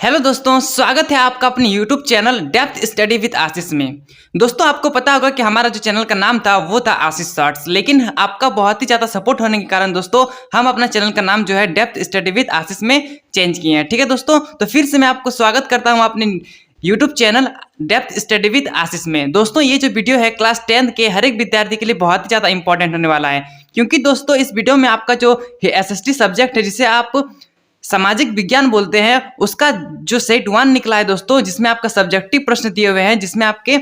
Hello दोस्तों, स्वागत है आपका अपने YouTube channel depth study with Ashish में। दोस्तों, आपको पता होगा कि हमारा जो चैनल का नाम था वो था आशीष शॉर्ट्स, लेकिन आपका बहुत ही ज़्यादा सपोर्ट होने के कारण दोस्तों हम अपना चैनल का नाम जो है डेप्थ स्टडी विद आशीष में चेंज किए हैं। ठीक है दोस्तों, तो फिर से मैं आपको स्वागत करता हूँ अपने YouTube channel depth study with Ashish में। दोस्तों, ये जो वीडियो है क्लास 10 के हर एक विद्यार्थी के लिए बहुत ही ज़्यादा इंपॉर्टेंट होने वाला है, क्योंकि दोस्तों इस वीडियो में आपका जो एसएसटी सब्जेक्ट है जिसे आप सामाजिक विज्ञान बोलते हैं, उसका जो सेट 1 निकला है दोस्तों, जिसमें आपका सब्जेक्टिव प्रश्न दिए हुए हैं, जिसमें आपके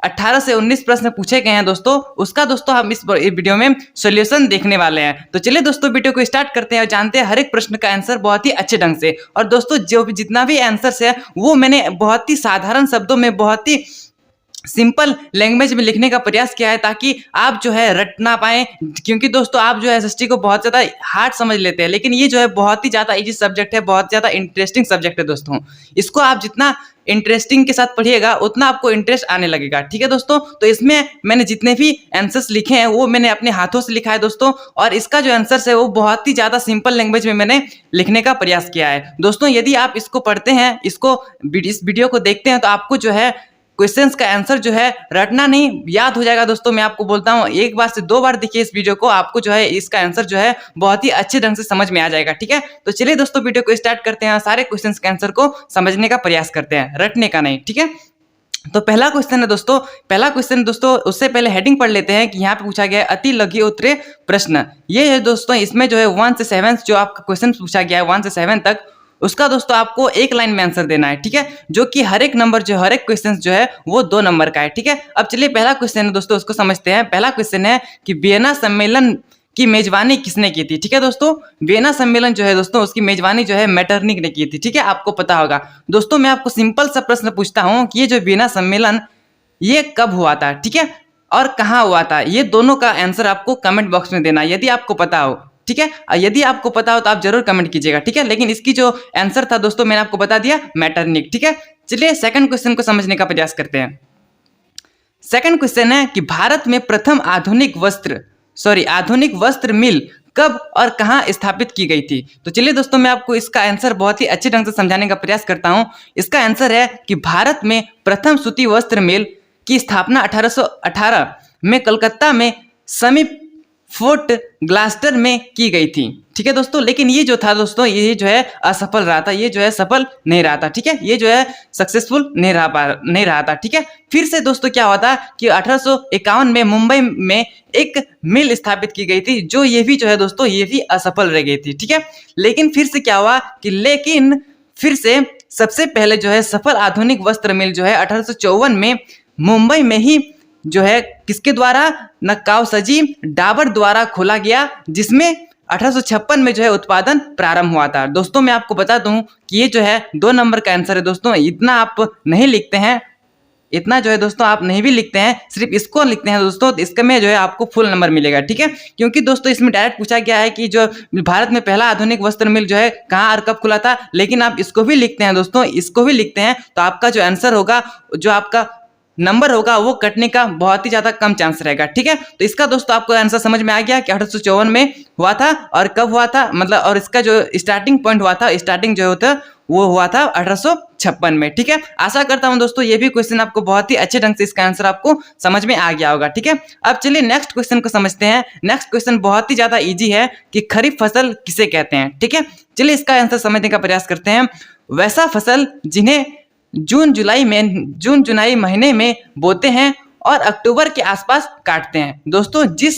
18 से 19 प्रश्न पूछे गए हैं दोस्तों, उसका दोस्तों हम इस वीडियो में सॉल्यूशन देखने वाले हैं। तो चलिए दोस्तों वीडियो को स्टार्ट करते हैं और जानते हैं हर एक प्रश्न का आंसर बहुत ही अच्छे ढंग से। और दोस्तों जो भी जितना भी आंसर्स है वो मैंने बहुत ही साधारण शब्दों में, बहुत ही सिंपल लैंग्वेज में लिखने का प्रयास किया है, ताकि आप जो है रट ना पाए, क्योंकि दोस्तों आप जो है एसएसटी को बहुत ज़्यादा हार्ड समझ लेते हैं, लेकिन ये जो है बहुत ही ज़्यादा इजी सब्जेक्ट है, बहुत ज़्यादा इंटरेस्टिंग सब्जेक्ट है दोस्तों। इसको आप जितना इंटरेस्टिंग के साथ पढ़िएगा उतना आपको इंटरेस्ट आने लगेगा। ठीक है दोस्तों, तो इसमें मैंने जितने भी आंसर्स लिखे हैं वो मैंने अपने हाथों से लिखा है दोस्तों, और इसका जो आंसर्स है वो बहुत ही ज़्यादा सिंपल लैंग्वेज में मैंने लिखने का प्रयास किया है दोस्तों। यदि आप इसको पढ़ते हैं, इस वीडियो को देखते हैं, तो आपको जो है क्वेश्चंस का आंसर जो है रटना नहीं, याद हो जाएगा दोस्तों। मैं आपको बोलता हूँ, एक बार से 2 बार देखिए इस वीडियो को, आपको जो है इसका आंसर जो है बहुत ही अच्छे ढंग से समझ में आ जाएगा। ठीक है, तो चलिए दोस्तों वीडियो को स्टार्ट करते हैं, सारे क्वेश्चंस के आंसर को समझने का प्रयास करते हैं, रटने का नहीं। ठीक है, तो पहला क्वेश्चन है दोस्तों, उससे पहले हेडिंग पढ़ लेते हैं कि यहाँ पे पूछा गया है अति लघु उत्तरीय प्रश्न। ये है दोस्तों, इसमें जो है 1 से 7 जो आपका क्वेश्चन पूछा गया है 1 से 7 तक, उसका दोस्तों आपको एक लाइन में आंसर देना है। ठीक है, जो कि हर एक क्वेश्चन जो है वो 2 नंबर का है। ठीक है, अब चलिए पहला क्वेश्चन है दोस्तों, उसको समझते हैं। पहला क्वेश्चन है कि वियना सम्मेलन की मेजबानी किसने की थी। ठीक है दोस्तों, वियना सम्मेलन जो है दोस्तों उसकी मेजबानी जो है मेटरनिक ने की थी। ठीक है, आपको पता होगा दोस्तों। मैं आपको सिंपल सा प्रश्न पूछता हूँ कि ये जो वियना सम्मेलन ये कब हुआ था, ठीक है, और कहाँ हुआ था, ये दोनों का आंसर आपको कमेंट बॉक्स में देना है यदि आपको पता हो। ठीक है, यदि आपको पता हो तो आप जरूर कमेंट कीजिएगा। ठीक है, लेकिन इसकी जो आंसर था दोस्तों मैंने आपको बता दिया, मेटरनिक। ठीक है, चलिए सेकंड क्वेश्चन को समझने का प्रयास करते हैं। सेकंड क्वेश्चन है कि भारत में प्रथम आधुनिक वस्त्र मिल कब और कहां स्थापित की गई थी। तो चलिए दोस्तों मैं आपको इसका आंसर बहुत ही अच्छे ढंग से समझाने का प्रयास करता हूं। इसका आंसर है कि भारत में प्रथम सूती वस्त्र मिल की स्थापना 1818 में कलकत्ता में समीप फोर्ट ग्लास्टर में की गई थी। ठीक है दोस्तों, लेकिन ये जो था दोस्तों ये जो है असफल रहा था, ये जो है सफल नहीं रहा था। ठीक है, ये जो है सक्सेसफुल नहीं रहा था। ठीक है, फिर से दोस्तों क्या हुआ था कि 1851 में मुंबई में एक मिल स्थापित की गई थी, जो ये भी जो है दोस्तों ये भी असफल रह गई थी। ठीक है, लेकिन फिर से क्या हुआ कि फिर से सबसे पहले जो है सफल आधुनिक वस्त्र मिल जो है 1854 में मुंबई में ही जो है किसके द्वारा, नक्काउसजी डाबर द्वारा खोला गया, जिसमें 1856 में जो है उत्पादन प्रारंभ हुआ था। दोस्तों मैं आपको बता दूं कि ये जो है 2 नंबर का आंसर है दोस्तों। इतना आप नहीं लिखते हैं, इतना जो है दोस्तों आप नहीं भी लिखते हैं, सिर्फ इसको लिखते हैं दोस्तों, तो इसका में जो है आपको फुल नंबर मिलेगा। ठीक है, क्योंकि दोस्तों इसमें डायरेक्ट पूछा गया है कि जो भारत में पहला आधुनिक वस्त्र मिल जो है कहाँ और कब खुला था, लेकिन आप इसको भी लिखते हैं दोस्तों, इसको भी लिखते हैं, तो आपका जो आंसर होगा, जो आपका नंबर होगा वो कटने का बहुत ही ज्यादा कम चांस रहेगा। ठीक है, तो इसका दोस्तों आपको आंसर समझ में आ गया कि 1854 में हुआ था और कब हुआ था, मतलब, और इसका जो स्टार्टिंग पॉइंट हुआ था, स्टार्टिंग जो होता वो हुआ था 1856 में। ठीक है, आशा करता हूं दोस्तों ये भी क्वेश्चन आपको बहुत ही अच्छे ढंग से इसका आंसर आपको समझ में आ गया होगा। ठीक है, अब चलिए नेक्स्ट क्वेश्चन को समझते हैं। नेक्स्ट क्वेश्चन बहुत ही ज्यादा इजी है कि खरीफ फसल किसे कहते हैं। ठीक है, चलिए इसका आंसर समझने का प्रयास करते हैं। वैसा फसल जिन्हें जून जुलाई महीने में बोते हैं और अक्टूबर के आसपास काटते हैं। दोस्तों जिस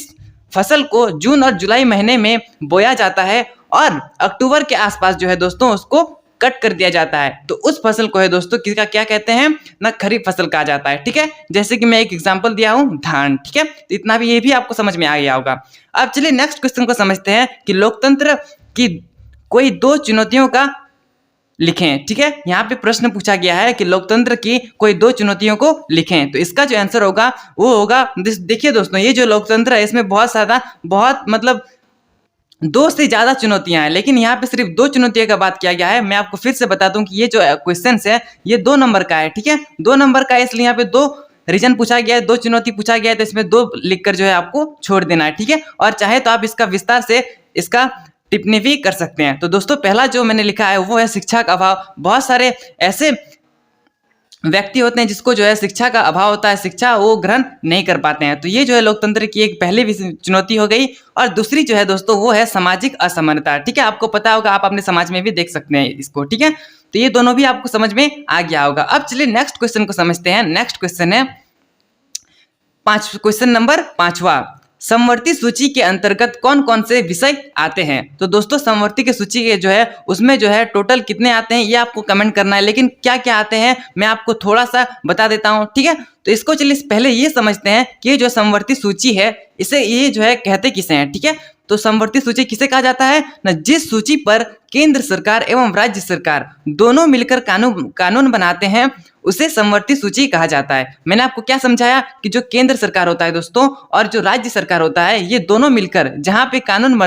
फसल को जून और जुलाई महीने में बोया जाता है और अक्टूबर के आसपास जो है दोस्तों उसको कट कर दिया जाता है, तो उस फसल को है दोस्तों किसका क्या कहते हैं ना, खरीफ फसल कहा जाता है। ठीक है, जैसे कि मैं एक एग्जांपल दिया हूं, धान। ठीक है, तो इतना भी ये भी आपको समझ में आ गया होगा। अब चलिए नेक्स्ट क्वेश्चन को समझते हैं कि लोकतंत्र की कोई 2 चुनौतियों का लिखें। ठीक है, यहाँ पे प्रश्न पूछा गया है कि लोकतंत्र की कोई 2 चुनौतियों को लिखें, तो इसका जो आंसर होगा वो होगा, देखिए दोस्तों ये जो लोकतंत्र है इसमें बहुत मतलब 2 से ज्यादा चुनौतियां हैं, लेकिन यहाँ पे सिर्फ 2 चुनौतियों का बात किया गया है। मैं आपको फिर से बता दूं कि ये जो क्वेश्चन है ये 2 नंबर का है। ठीक है, 2 नंबर का है, इसलिए यहाँ पे 2 रीजन पूछा गया है, 2 चुनौती पूछा गया है, तो इसमें 2 लिखकर जो है आपको छोड़ देना है। ठीक है, और चाहे तो आप इसका विस्तार से इसका टिप्पणी भी कर सकते हैं। तो दोस्तों पहला जो मैंने लिखा है वो है शिक्षा का अभाव। बहुत सारे ऐसे व्यक्ति होते हैं जिसको जो है शिक्षा का अभाव होता है, शिक्षा वो ग्रहण नहीं कर पाते हैं। तो ये जो है लोकतंत्र की एक पहली चुनौती हो गई। और दूसरी जो है दोस्तों वो है सामाजिक असमानता। ठीक है, आपको पता होगा, आप अपने समाज में भी देख सकते हैं इसको। ठीक है, तो ये दोनों भी आपको समझ में आ गया होगा। अब चलिए नेक्स्ट क्वेश्चन को समझते हैं। नेक्स्ट क्वेश्चन है क्वेश्चन नंबर 5वां, समवर्ती सूची के अंतर्गत कौन कौन से विषय आते हैं। तो दोस्तों समवर्ती की सूची के जो है उसमें जो है टोटल कितने आते हैं ये आपको कमेंट करना है, लेकिन क्या क्या आते हैं मैं आपको थोड़ा सा बता देता हूं। ठीक है, तो इसको चलिए पहले ये समझते हैं कि ये जो समवर्ती सूची है इसे ये जो है कहते किसे हैं। ठीक है, तो समवर्ती सूची किसे कहा जाता है ना, जिस सूची पर केंद्र सरकार एवं राज्य सरकार दोनों मिलकर कानून बनाते हैं उसे समवर्ती सूची कहा जाता है। मैंने आपको क्या समझाया कि जो केंद्र सरकार होता है दोस्तों और जो राज्य सरकार होता है ये दोनों मिलकर जहां पे कानून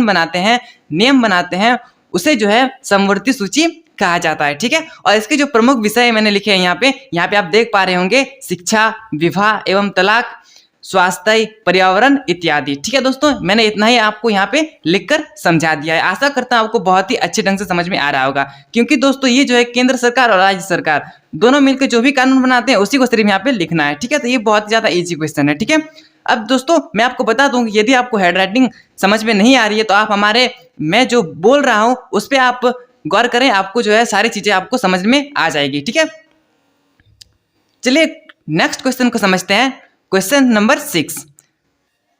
बनाते हैं, नियम बनाते हैं, उसे जो है समवर्ती सूची कहा जाता है। ठीक है, और इसके जो प्रमुख विषय मैंने लिखे हैं यहाँ पे आप देख पा रहे होंगे, शिक्षा, विवाह एवं तलाक, स्वास्थ्य, पर्यावरण इत्यादि। ठीक है दोस्तों, मैंने इतना ही आपको यहाँ पे लिखकर समझा दिया है। आशा करता हूँ आपको बहुत ही अच्छे ढंग से समझ में आ रहा होगा, क्योंकि दोस्तों ये जो है केंद्र सरकार और राज्य सरकार दोनों मिलकर जो भी कानून बनाते हैं उसी को सिर्फ यहाँ पे लिखना है। ठीक है, तो ये बहुत ज्यादा इजी क्वेश्चन है। ठीक है, अब दोस्तों मैं आपको बता दूं कि यदि आपको हैंडराइटिंग समझ में नहीं आ रही है तो आप मैं जो बोल रहा हूं उस पर आप गौर करें, आपको जो है सारी चीजें आपको समझ में आ जाएगी। ठीक है, चलिए नेक्स्ट क्वेश्चन को समझते हैं। क्वेश्चन नंबर 6,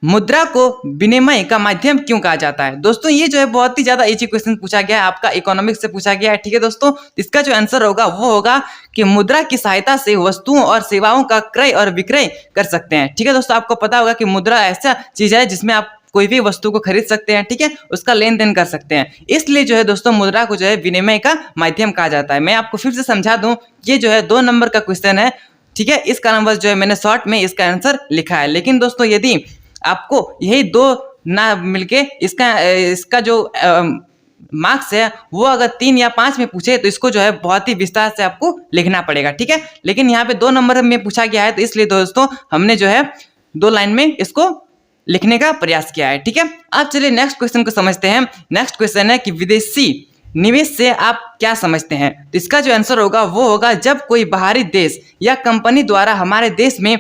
मुद्रा को विनिमय का माध्यम क्यों कहा जाता है। दोस्तों ये जो है बहुत ही ज्यादा इजी क्वेश्चन पूछा गया है, आपका इकोनॉमिक्स से पूछा गया है। ठीक है दोस्तों, इसका जो आंसर होगा वो होगा कि मुद्रा की सहायता से वस्तुओं और सेवाओं का क्रय और विक्रय कर सकते हैं। ठीक है दोस्तों, आपको पता होगा कि मुद्रा ऐसा चीज है जिसमें आप कोई भी वस्तु को खरीद सकते हैं। ठीक है, उसका लेन देन कर सकते हैं, इसलिए जो है दोस्तों मुद्रा को जो है विनिमय का माध्यम कहा जाता है। मैं आपको फिर से समझा दूं, ये जो है 2 नंबर का क्वेश्चन है। ठीक है, इस कारणवश जो है मैंने शॉर्ट में इसका आंसर लिखा है, लेकिन दोस्तों यदि आपको यही 2 ना मिलके इसका जो मार्क्स है वो अगर 3 या 5 में पूछे तो इसको जो है बहुत ही विस्तार से आपको लिखना पड़ेगा। ठीक है, लेकिन यहाँ पे 2 नंबर में पूछा गया है तो इसलिए दोस्तों हमने जो है 2 लाइन में इसको लिखने का प्रयास किया है। ठीक है, अब चलिए नेक्स्ट क्वेश्चन को समझते हैं। नेक्स्ट क्वेश्चन है कि विदेशी निवेश से आप क्या समझते हैं। तो इसका जो आंसर होगा वो होगा जब कोई बाहरी देश या कंपनी द्वारा हमारे देश में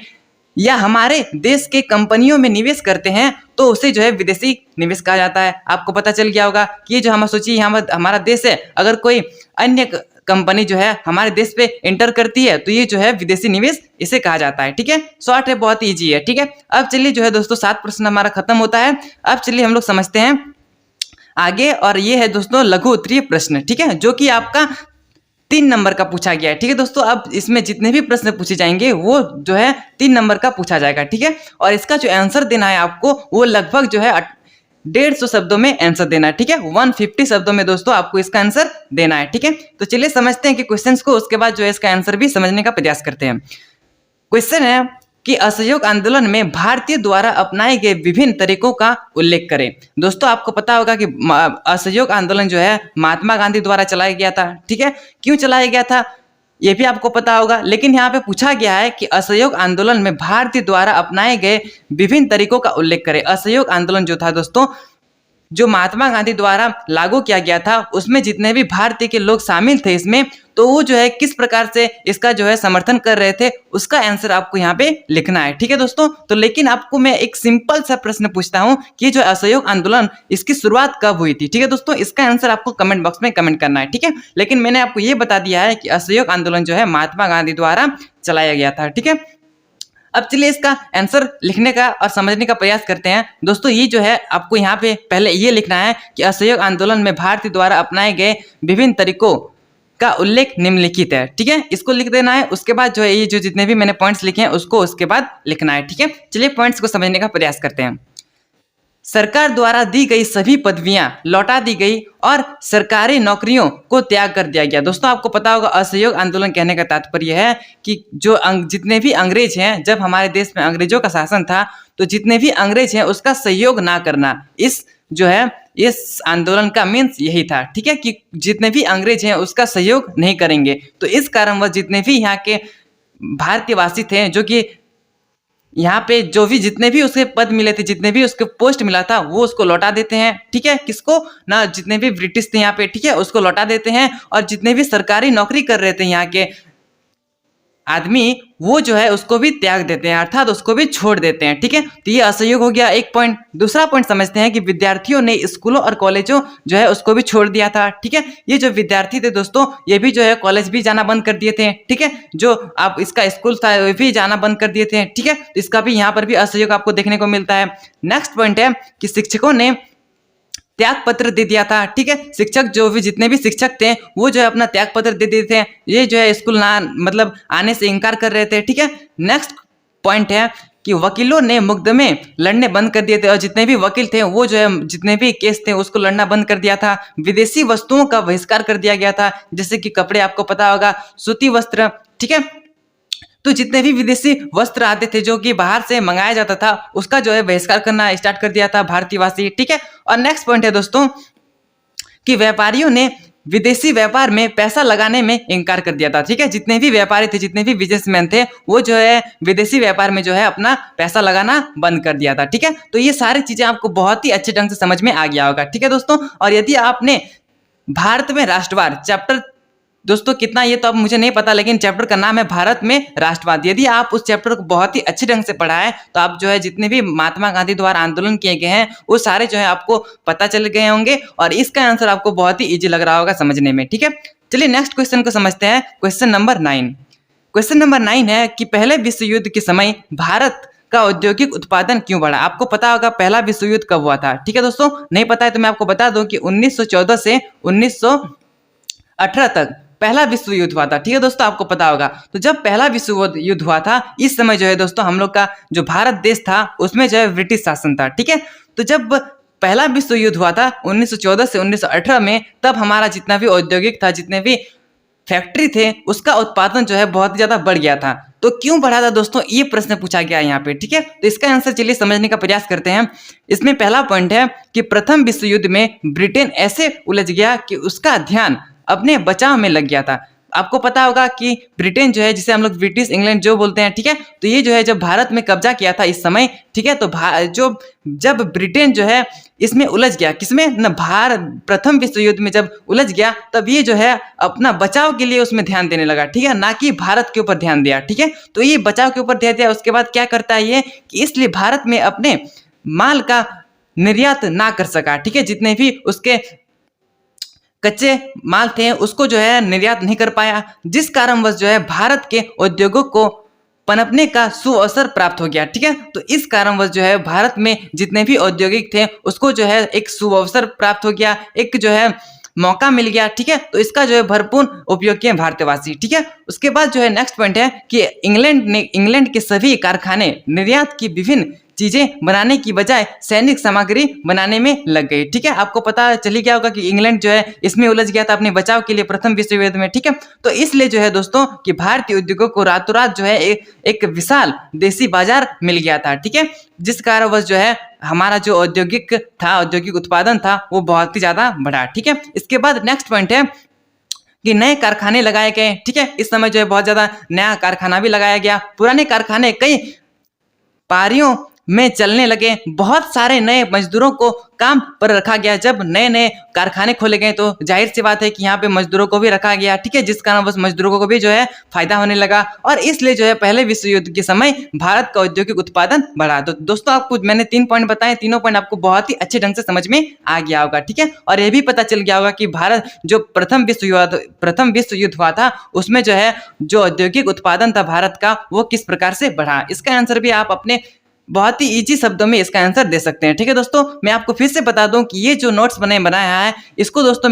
या हमारे देश के कंपनियों में निवेश करते हैं तो उसे जो है विदेशी निवेश कहा जाता है। आपको पता चल गया होगा कि ये जो हम सोचिए हमारा देश है, अगर कोई अन्य कंपनी जो है हमारे देश पे एंटर करती है तो ये जो है विदेशी निवेश इसे कहा जाता है। ठीक है, शॉर्ट है, बहुत इजी है। ठीक है, अब चलिए जो है दोस्तों 7 प्रश्न हमारा खत्म होता है। अब चलिए हम लोग समझते हैं आगे, और ये है दोस्तों लघु उत्तरीय प्रश्न। ठीक है, जो कि आपका 3 नंबर का पूछा गया है। ठीक है दोस्तों, अब इसमें जितने भी प्रश्न पूछे जाएंगे वो जो है 3 नंबर का पूछा जाएगा। ठीक है, और इसका जो आंसर देना है आपको वो लगभग जो है 150 शब्दों में आंसर देना है। ठीक है, 150 शब्दों में दोस्तों आपको इसका आंसर देना है। ठीक है, तो चलिए समझते हैं कि क्वेश्चंस को, उसके बाद जो है इसका आंसर भी समझने का प्रयास करते हैं। क्वेश्चन है कि असहयोग आंदोलन में भारतीय द्वारा अपनाए गए विभिन्न तरीकों का उल्लेख करें। दोस्तों आपको पता होगा कि असहयोग आंदोलन जो है महात्मा गांधी द्वारा चलाया गया था। ठीक है, क्यों चलाया गया था ये भी आपको पता होगा, लेकिन यहाँ पे पूछा गया है कि असहयोग आंदोलन में भारतीय द्वारा अपनाए गए विभिन्न तरीकों का उल्लेख करें। असहयोग आंदोलन जो था दोस्तों, जो महात्मा गांधी द्वारा लागू किया गया था, उसमें जितने भी भारतीय के लोग शामिल थे इसमें, तो वो जो है किस प्रकार से इसका जो है समर्थन कर रहे थे उसका आंसर आपको यहाँ पे लिखना है। ठीक है दोस्तों, तो लेकिन आपको मैं एक सिंपल सा प्रश्न पूछता हूँ कि जो असहयोग आंदोलन इसकी शुरुआत कब हुई थी। ठीक है दोस्तों, इसका आंसर आपको कमेंट बॉक्स में कमेंट करना है। ठीक है, लेकिन मैंने आपको ये बता दिया है कि असहयोग आंदोलन जो है महात्मा गांधी द्वारा चलाया गया था। ठीक है, अब चलिए इसका आंसर लिखने का और समझने का प्रयास करते हैं। दोस्तों ये जो है आपको यहाँ पे पहले ये लिखना है कि असहयोग आंदोलन में भारतीय द्वारा अपनाए गए विभिन्न तरीकों का उल्लेख निम्नलिखित है। ठीक है, इसको लिख देना है। उसके बाद जो है ये जो जितने भी मैंने पॉइंट्स लिखे हैं उसको उसके बाद लिखना है। ठीक है, चलिए पॉइंट्स को समझने का प्रयास करते हैं। सरकार द्वारा दी गई सभी पदवियां लौटा दी गई और सरकारी नौकरियों को त्याग कर दिया गया। दोस्तों आपको पता होगा असहयोग आंदोलन कहने का तात्पर्य है कि जो जितने भी अंग्रेज हैं, जब हमारे देश में अंग्रेजों का शासन था तो जितने भी अंग्रेज हैं उसका सहयोग ना करना, इस जो है इस आंदोलन का मीन्स यही था। ठीक है, कि जितने भी अंग्रेज हैं उसका सहयोग नहीं करेंगे, तो इस कारण वह जितने भी यहाँ के भारतीयवासी थे जो कि यहाँ पे जो भी जितने भी उसके पद मिले थे, जितने भी उसके पोस्ट मिला था, वो उसको लौटा देते हैं। ठीक है, किसको ना, जितने भी ब्रिटिश थे यहाँ पे, ठीक है, उसको लौटा देते हैं। और जितने भी सरकारी नौकरी कर रहे थे यहाँ के आदमी, वो जो है उसको भी त्याग देते हैं, अर्थात उसको भी छोड़ देते हैं। ठीक है, तो ये असहयोग हो गया एक पॉइंट। दूसरा पॉइंट समझते हैं कि विद्यार्थियों ने स्कूलों और कॉलेजों जो है उसको भी छोड़ दिया था। ठीक है, ये जो विद्यार्थी थे दोस्तों, ये भी जो है कॉलेज भी जाना बंद कर दिए थे। ठीक है, जो आप इसका स्कूल था वो भी जाना बंद कर दिए थे। ठीक है, तो इसका भी यहाँ पर भी असहयोग आपको देखने को मिलता है। नेक्स्ट पॉइंट है कि शिक्षकों ने त्याग पत्र दे दिया था। ठीक है, शिक्षक जो भी जितने भी शिक्षक थे वो जो है अपना त्याग पत्र दे दिए थे। ये जो है स्कूल ना मतलब आने से इनकार कर रहे थे। ठीक है, नेक्स्ट पॉइंट है कि वकीलों ने मुकदमे लड़ने बंद कर दिए थे, और जितने भी वकील थे वो जो है जितने भी केस थे उसको लड़ना बंद कर दिया था। विदेशी वस्तुओं का बहिष्कार कर दिया गया था, जैसे कि कपड़े, आपको पता होगा, सूती वस्त्र। ठीक है, तो जितने भी विदेशी वस्त्र आते थे जो कि बाहर से मंगाया जाता था, उसका जो है बहिष्कार करना स्टार्ट कर दिया था भारतीयवासी। ठीक है, और नेक्स्ट पॉइंट है दोस्तों कि व्यापारियों ने विदेशी व्यापार में पैसा लगाने में इनकार कर दिया था। ठीक है, जितने भी व्यापारी थे, जितने भी बिजनेसमैन थे, वो जो है विदेशी व्यापार में जो है अपना पैसा लगाना बंद कर दिया था। ठीक है, तो ये सारी चीजें आपको बहुत ही अच्छे ढंग से समझ में आ गया होगा। ठीक है दोस्तों, और यदि आपने भारत में राष्ट्रवाद चैप्टर, दोस्तों कितना ये तो अब मुझे नहीं पता, लेकिन चैप्टर का नाम है भारत में राष्ट्रवाद, यदि आप उस चैप्टर को बहुत ही अच्छे ढंग से पढ़ा है तो आप जो है जितने भी महात्मा गांधी द्वारा आंदोलन किए गए हैं वो सारे जो है आपको पता चल गए होंगे, और इसका आंसर आपको बहुत ही इजी लग रहा होगा समझने में। ठीक है, चलिए नेक्स्ट क्वेश्चन को समझते हैं। Question number 9। क्वेश्चन नंबर 9 है कि पहले विश्व युद्ध के समय भारत का औद्योगिक उत्पादन क्यों बढ़ा। आपको पता होगा पहला विश्व युद्ध कब हुआ था। ठीक है दोस्तों, नहीं पता है तो मैं आपको बता दूं कि 1914 से 1918 तक पहला विश्व युद्ध हुआ था। ठीक है दोस्तों, आपको पता होगा। तो जब पहला विश्व युद्ध हुआ था, इस समय जो है दोस्तों हम लोग का जो भारत देश था उसमें जो है ब्रिटिश शासन था। ठीक है, तो जब पहला विश्व युद्ध हुआ था 1914 से 1918 में, तब हमारा जितना भी औद्योगिक था, जितने भी फैक्ट्री थे, उसका उत्पादन जो है बहुत ही ज्यादा बढ़ गया था। तो क्यों बढ़ा था दोस्तों, ये प्रश्न पूछा गया है यहाँ पे। ठीक है, तो इसका आंसर चलिए समझने का प्रयास करते हैं। इसमें पहला पॉइंट है कि प्रथम विश्व युद्ध में ब्रिटेन ऐसे उलझ गया कि उसका ध्यान अपने बचाव में लग गया था। आपको पता होगा कि ब्रिटेन जो है, जिसे हम लोग ब्रिटिश इंग्लैंड जो बोलते हैं, ठीक है, तो ये जो है जब भारत में कब्जा किया था इस समय, ठीक है, तो जो जब ब्रिटेन जो है इसमें उलझ गया, किसमें न, प्रथम विश्व युद्ध में जब उलझ गया, तब ये जो है अपना बचाव के लिए उसमें ध्यान देने लगा। ठीक है, ना कि भारत के ऊपर ध्यान दिया। ठीक है, तो ये बचाव के ऊपर ध्यान दिया। उसके बाद क्या करता है ये कि इसलिए भारत में अपने माल का निर्यात ना कर सका। ठीक है, जितने भी उसके कच्चे माल थे उसको जो है निर्यात नहीं कर पाया, जिस कारणवश जो है भारत के उद्योगों को पनपने का सुअवसर प्राप्त हो गया। ठीक है, तो इस कारणवश जो है भारत में जितने भी औद्योगिक थे उसको जो है एक सुअवसर प्राप्त हो गया, एक जो है मौका मिल गया। ठीक है, तो इसका जो है भरपूर उपयोग किए भारतवासी। ठीक है, उसके बाद जो है नेक्स्ट पॉइंट है कि इंग्लैंड के सभी कारखाने निर्यात की विभिन्न चीजें बनाने की बजाय सैनिक सामग्री बनाने में लग गई। ठीक है, आपको पता चली गया होगा कि इंग्लैंड जो है इसमें उलझ गया था अपने बचाव के लिए प्रथम विश्व युद्ध में। ठीक है, तो इसलिए जो है दोस्तों कि भारतीय उद्योगों को रातों रात जो है एक विशाल देसी बाजार मिल गया था। ठीक है, जिस कारणवश जो है हमारा जो औद्योगिक था, औद्योगिक उत्पादन था, वो बहुत ही ज्यादा बढ़ा। ठीक है, इसके बाद नेक्स्ट पॉइंट है कि नए कारखाने लगाए गए। ठीक है, इस समय जो है बहुत ज्यादा नया कारखाना भी लगाया गया। पुराने कारखाने कई पारियों में चलने लगे, बहुत सारे नए मजदूरों को काम पर रखा गया। जब नए नए कारखाने खोले गए तो जाहिर सी बात है कि यहाँ पे मजदूरों को भी रखा गया। ठीक है, जिस कारण बस मजदूरों को भी जो है फायदा होने लगा, और इसलिए जो है पहले विश्व युद्ध के समय भारत का औद्योगिक उत्पादन बढ़ा। तो दोस्तों आपको मैंने 3 पॉइंट बताए, तीनों पॉइंट आपको बहुत ही अच्छे ढंग से समझ में आ गया होगा। ठीक है, और यह भी पता चल गया होगा कि भारत जो प्रथम विश्व युद्ध हुआ था उसमें जो है जो औद्योगिक उत्पादन था भारत का वो किस प्रकार से बढ़ा। इसका आंसर भी आप अपने बहुत ही इजी शब्दों में इसका आंसर दे सकते हैं। ठीक है दोस्तों, मैं आपको फिर से बता दूं कि ये जो नोट्स बनाया है इसको दोस्तों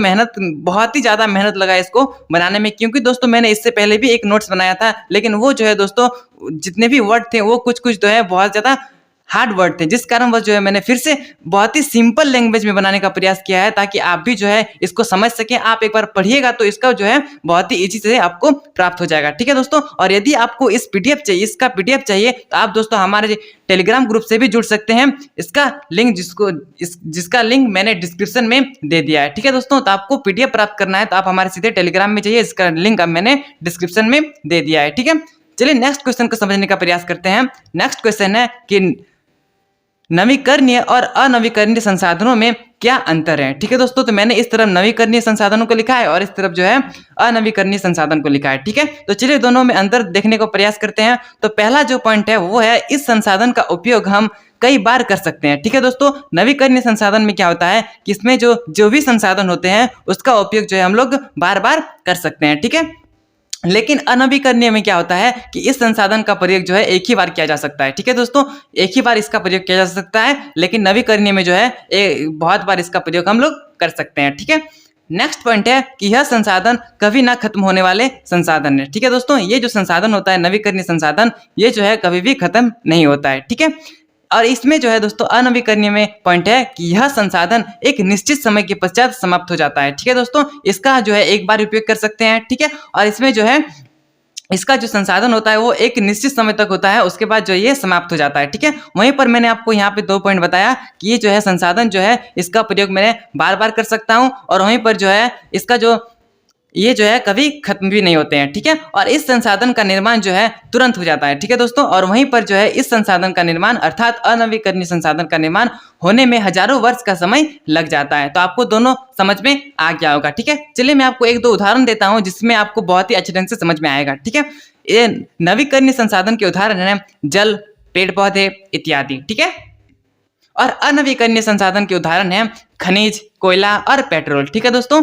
बहुत ही ज्यादा मेहनत लगा इसको बनाने में, क्योंकि दोस्तों मैंने इससे पहले भी एक नोट्स बनाया था, लेकिन वो जो है दोस्तों जितने भी वर्ड थे वो कुछ जो है बहुत ज्यादा हार्ड वर्ड थे, जिस कारण जो है मैंने फिर से बहुत ही सिंपल लैंग्वेज में बनाने का प्रयास किया है, ताकि आप भी जो है इसको समझ सकें। आप एक बार पढ़िएगा तो इसका जो है बहुत ही इजी से आपको प्राप्त हो जाएगा। ठीक है दोस्तों, और यदि आपको इस पीडीएफ चाहिए, इसका पीडीएफ चाहिए, तो आप दोस्तों हमारे टेलीग्राम ग्रुप से भी जुड़ सकते हैं। इसका लिंक जिसका लिंक मैंने डिस्क्रिप्शन में दे दिया है। ठीक है दोस्तों, तो आपको पीडीएफ प्राप्त करना है तो आप हमारे सीधे टेलीग्राम में जाइए, इसका लिंक अब मैंने डिस्क्रिप्शन में दे दिया है। ठीक है, चलिए नेक्स्ट क्वेश्चन को समझने का प्रयास करते हैं। नेक्स्ट क्वेश्चन है कि नवीकरणीय और अनवीकरणीय संसाधनों में क्या अंतर है। ठीक है दोस्तों, तो मैंने इस तरफ नवीकरणीय संसाधनों को लिखा है और इस तरफ जो है अनवीकरणीय संसाधन को लिखा है। ठीक है, तो चलिए दोनों में अंतर देखने को प्रयास करते हैं। तो पहला जो पॉइंट है वो है इस संसाधन का उपयोग हम कई बार कर सकते हैं। ठीक है दोस्तों, नवीकरणीय संसाधन में क्या होता है कि इसमें जो भी संसाधन होते हैं उसका उपयोग जो है हम लोग बार बार कर सकते हैं। ठीक है, लेकिन अनवीकरणीय में क्या होता है कि इस संसाधन का प्रयोग जो है एक ही बार किया जा सकता है। ठीक है दोस्तों, एक ही बार इसका प्रयोग किया जा सकता है, लेकिन नवीकरणीय में जो है बहुत बार इसका प्रयोग हम लोग कर सकते हैं। ठीक है, नेक्स्ट पॉइंट है कि यह संसाधन कभी ना खत्म होने वाले संसाधन है। ठीक है दोस्तों, ये जो संसाधन होता है नवीकरणीय संसाधन, ये जो है कभी भी खत्म नहीं होता है। ठीक है, और इसमें जो है दोस्तों अनवीकरणीय में पॉइंट है कि यह संसाधन एक निश्चित समय के पश्चात समाप्त हो जाता है। ठीक है दोस्तों, इसका जो है एक बार उपयोग कर सकते हैं। ठीक है, और इसमें जो है इसका जो संसाधन होता है वो एक निश्चित समय तक होता है, उसके बाद जो ये समाप्त हो जाता है। ठीक है, वहीं पर मैंने आपको यहाँ पे 2 पॉइंट बताया कि ये जो है संसाधन जो है इसका प्रयोग मैं बार बार कर सकता हूँ, और वहीं पर जो है इसका जो ये जो है कभी खत्म भी नहीं होते हैं। ठीक है, और इस संसाधन का निर्माण जो है तुरंत हो जाता है। ठीक है दोस्तों, और वहीं पर जो है इस संसाधन का निर्माण अर्थात अनवीकरणीय संसाधन का निर्माण होने में हजारों वर्ष का समय लग जाता है। तो आपको दोनों समझ में आ गया होगा। ठीक है, चलिए मैं आपको 1-2 उदाहरण देता हूं जिसमें आपको बहुत ही अच्छे ढंग से समझ में आएगा। ठीक है, ये नवीकरणीय संसाधन के उदाहरण है जल, पेड़ पौधे इत्यादि। ठीक है, और अनवीकरणीय संसाधन के उदाहरण है खनिज, कोयला और पेट्रोल। ठीक है दोस्तों,